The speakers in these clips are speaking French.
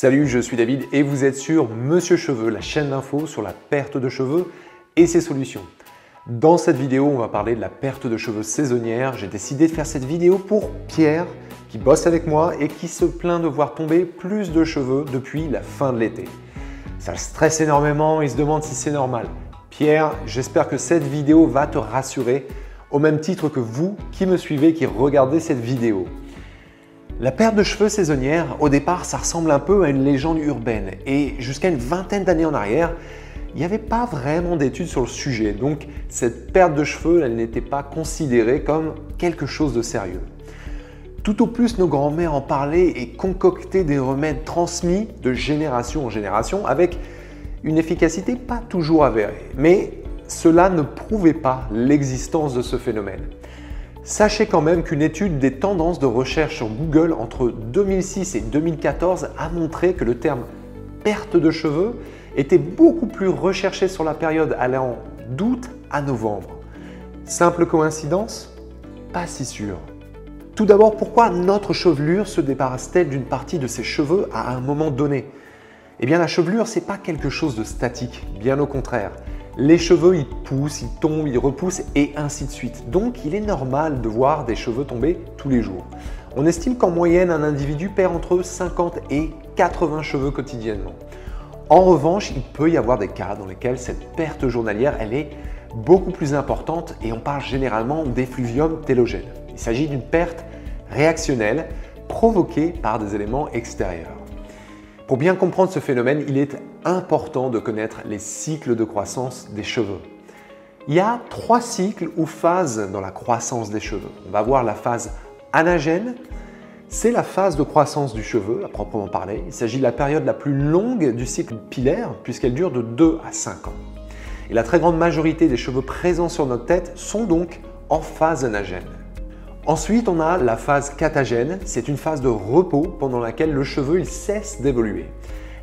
Salut, je suis David et vous êtes sur Monsieur Cheveux, la chaîne d'infos sur la perte de cheveux et ses solutions. Dans cette vidéo, on va parler de la perte de cheveux saisonnière. J'ai décidé de faire cette vidéo pour Pierre, qui bosse avec moi et qui se plaint de voir tomber plus de cheveux depuis la fin de l'été. Ça le stresse énormément, il se demande si c'est normal. Pierre, j'espère que cette vidéo va te rassurer, au même titre que vous qui me suivez, qui regardez cette vidéo. La perte de cheveux saisonnière, au départ, ça ressemble un peu à une légende urbaine et jusqu'à une vingtaine d'années en arrière, il n'y avait pas vraiment d'études sur le sujet, donc cette perte de cheveux, elle n'était pas considérée comme quelque chose de sérieux. Tout au plus, nos grands-mères en parlaient et concoctaient des remèdes transmis de génération en génération avec une efficacité pas toujours avérée, mais cela ne prouvait pas l'existence de ce phénomène. Sachez quand même qu'une étude des tendances de recherche sur Google entre 2006 et 2014 a montré que le terme « perte de cheveux » était beaucoup plus recherché sur la période allant d'août à novembre. Simple coïncidence? Pas si sûr. Tout d'abord, pourquoi notre chevelure se débarrasse-t-elle d'une partie de ses cheveux à un moment donné? Eh bien, la chevelure, ce n'est pas quelque chose de statique, bien au contraire. Les cheveux, ils poussent, ils tombent, ils repoussent et ainsi de suite. Donc, il est normal de voir des cheveux tomber tous les jours. On estime qu'en moyenne, un individu perd entre 50 et 80 cheveux quotidiennement. En revanche, il peut y avoir des cas dans lesquels cette perte journalière, elle est beaucoup plus importante et on parle généralement d'effluvium télogène. Il s'agit d'une perte réactionnelle provoquée par des éléments extérieurs. Pour bien comprendre ce phénomène, il est important de connaître les cycles de croissance des cheveux. Il y a 3 cycles ou phases dans la croissance des cheveux. On va voir la phase anagène, c'est la phase de croissance du cheveu à proprement parler. Il s'agit de la période la plus longue du cycle pilaire puisqu'elle dure de 2 à 5 ans. Et la très grande majorité des cheveux présents sur notre tête sont donc en phase anagène. Ensuite, on a la phase catagène, c'est une phase de repos pendant laquelle le cheveu il cesse d'évoluer.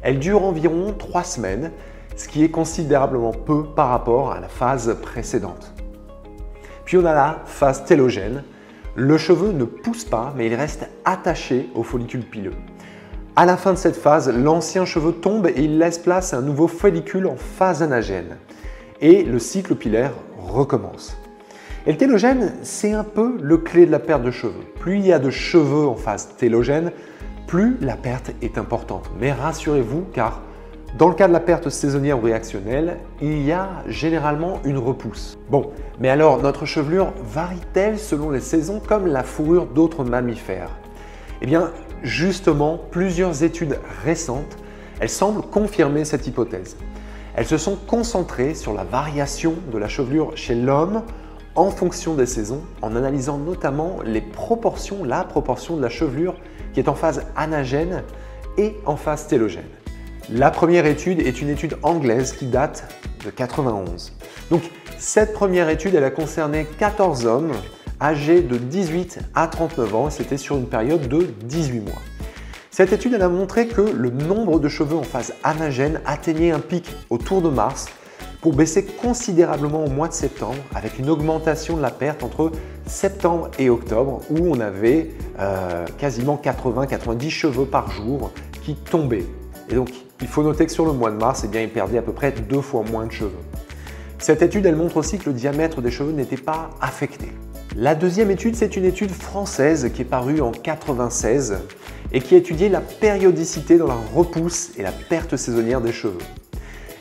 Elle dure environ 3 semaines, ce qui est considérablement peu par rapport à la phase précédente. Puis on a la phase télogène, le cheveu ne pousse pas mais il reste attaché au follicule pileux. À la fin de cette phase, l'ancien cheveu tombe et il laisse place à un nouveau follicule en phase anagène. Et le cycle pilaire recommence. Et le télogène, c'est un peu le clé de la perte de cheveux. Plus il y a de cheveux en phase télogène, plus la perte est importante. Mais rassurez-vous, car dans le cas de la perte saisonnière ou réactionnelle, il y a généralement une repousse. Bon, mais alors notre chevelure varie-t-elle selon les saisons comme la fourrure d'autres mammifères? Eh bien, justement, plusieurs études récentes, elles semblent confirmer cette hypothèse. Elles se sont concentrées sur la variation de la chevelure chez l'homme en fonction des saisons, en analysant notamment la proportion de la chevelure qui est en phase anagène et en phase télogène. La première étude est une étude anglaise qui date de 91. Donc cette première étude, elle a concerné 14 hommes âgés de 18 à 39 ans et c'était sur une période de 18 mois. Cette étude, elle a montré que le nombre de cheveux en phase anagène atteignait un pic autour de mars pour baisser considérablement au mois de septembre avec une augmentation de la perte entre septembre et octobre où on avait quasiment 80-90 cheveux par jour qui tombaient. Et donc, il faut noter que sur le mois de mars, eh bien, il perdait à peu près 2 fois moins de cheveux. Cette étude, elle montre aussi que le diamètre des cheveux n'était pas affecté. La deuxième étude, c'est une étude française qui est parue en 96 et qui a étudié la périodicité dans la repousse et la perte saisonnière des cheveux.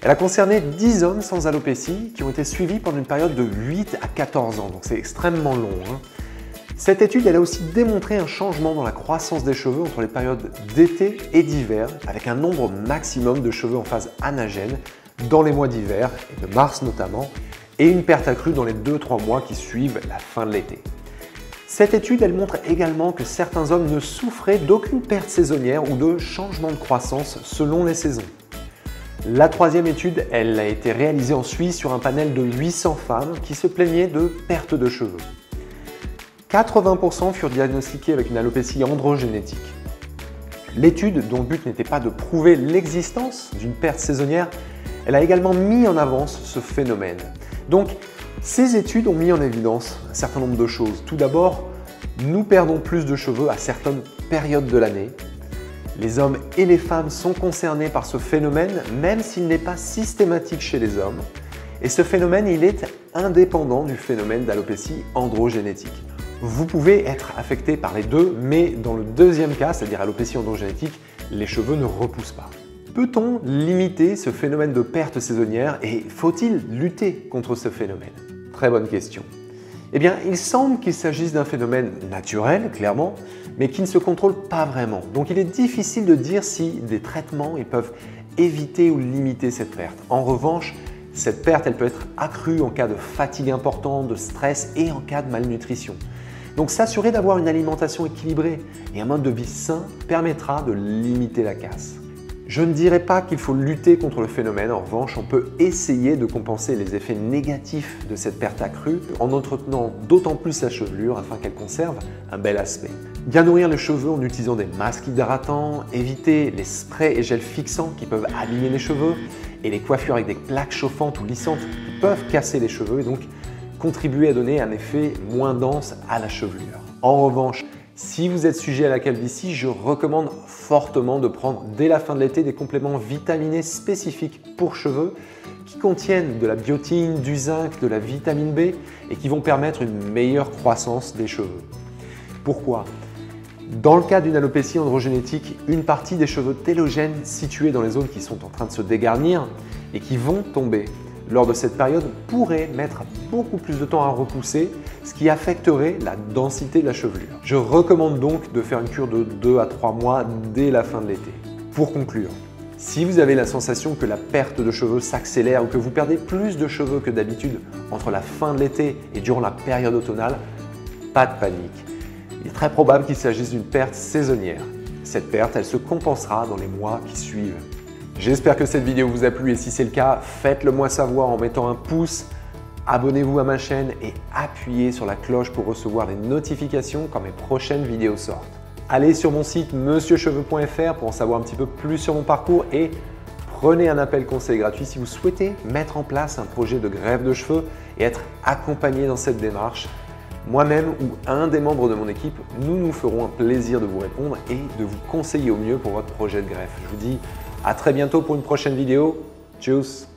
Elle a concerné 10 hommes sans alopécie qui ont été suivis pendant une période de 8 à 14 ans, donc c'est extrêmement long. Cette étude elle a aussi démontré un changement dans la croissance des cheveux entre les périodes d'été et d'hiver, avec un nombre maximum de cheveux en phase anagène dans les mois d'hiver, et de mars notamment, et une perte accrue dans les 2-3 mois qui suivent la fin de l'été. Cette étude elle montre également que certains hommes ne souffraient d'aucune perte saisonnière ou de changement de croissance selon les saisons. La troisième étude, elle a été réalisée en Suisse sur un panel de 800 femmes qui se plaignaient de perte de cheveux. 80% furent diagnostiqués avec une alopécie androgénétique. L'étude, dont le but n'était pas de prouver l'existence d'une perte saisonnière, elle a également mis en avance ce phénomène. Donc, ces études ont mis en évidence un certain nombre de choses. Tout d'abord, nous perdons plus de cheveux à certaines périodes de l'année. Les hommes et les femmes sont concernés par ce phénomène, même s'il n'est pas systématique chez les hommes. Et ce phénomène, il est indépendant du phénomène d'alopécie androgénétique. Vous pouvez être affecté par les deux, mais dans le deuxième cas, c'est-à-dire alopécie androgénétique, les cheveux ne repoussent pas. Peut-on limiter ce phénomène de perte saisonnière et faut-il lutter contre ce phénomène? Très bonne question. Eh bien, il semble qu'il s'agisse d'un phénomène naturel, clairement, mais qui ne se contrôle pas vraiment. Donc il est difficile de dire si des traitements ils peuvent éviter ou limiter cette perte. En revanche, cette perte elle peut être accrue en cas de fatigue importante, de stress et en cas de malnutrition. Donc s'assurer d'avoir une alimentation équilibrée et un mode de vie sain permettra de limiter la casse. Je ne dirais pas qu'il faut lutter contre le phénomène, en revanche, on peut essayer de compenser les effets négatifs de cette perte accrue en entretenant d'autant plus la chevelure afin qu'elle conserve un bel aspect. Bien nourrir les cheveux en utilisant des masques hydratants, éviter les sprays et gels fixants qui peuvent abîmer les cheveux et les coiffures avec des plaques chauffantes ou lissantes qui peuvent casser les cheveux et donc contribuer à donner un effet moins dense à la chevelure. En revanche, si vous êtes sujet à la calvitie, je recommande fortement de prendre dès la fin de l'été des compléments vitaminés spécifiques pour cheveux qui contiennent de la biotine, du zinc, de la vitamine B et qui vont permettre une meilleure croissance des cheveux. Pourquoi? Dans le cas d'une alopécie androgénétique, une partie des cheveux télogènes situés dans les zones qui sont en train de se dégarnir et qui vont tomber lors de cette période pourrait mettre beaucoup plus de temps à repousser, ce qui affecterait la densité de la chevelure. Je recommande donc de faire une cure de 2 à 3 mois dès la fin de l'été. Pour conclure, si vous avez la sensation que la perte de cheveux s'accélère ou que vous perdez plus de cheveux que d'habitude entre la fin de l'été et durant la période automnale, pas de panique. Il est très probable qu'il s'agisse d'une perte saisonnière. Cette perte, elle se compensera dans les mois qui suivent. J'espère que cette vidéo vous a plu et si c'est le cas, faites-le moi savoir en mettant un pouce, abonnez-vous à ma chaîne et appuyez sur la cloche pour recevoir les notifications quand mes prochaines vidéos sortent. Allez sur mon site monsieurcheveux.fr pour en savoir un petit peu plus sur mon parcours et prenez un appel conseil gratuit si vous souhaitez mettre en place un projet de greffe de cheveux et être accompagné dans cette démarche. Moi-même ou un des membres de mon équipe, nous nous ferons un plaisir de vous répondre et de vous conseiller au mieux pour votre projet de greffe. Je vous dis à très bientôt pour une prochaine vidéo. Tchuss!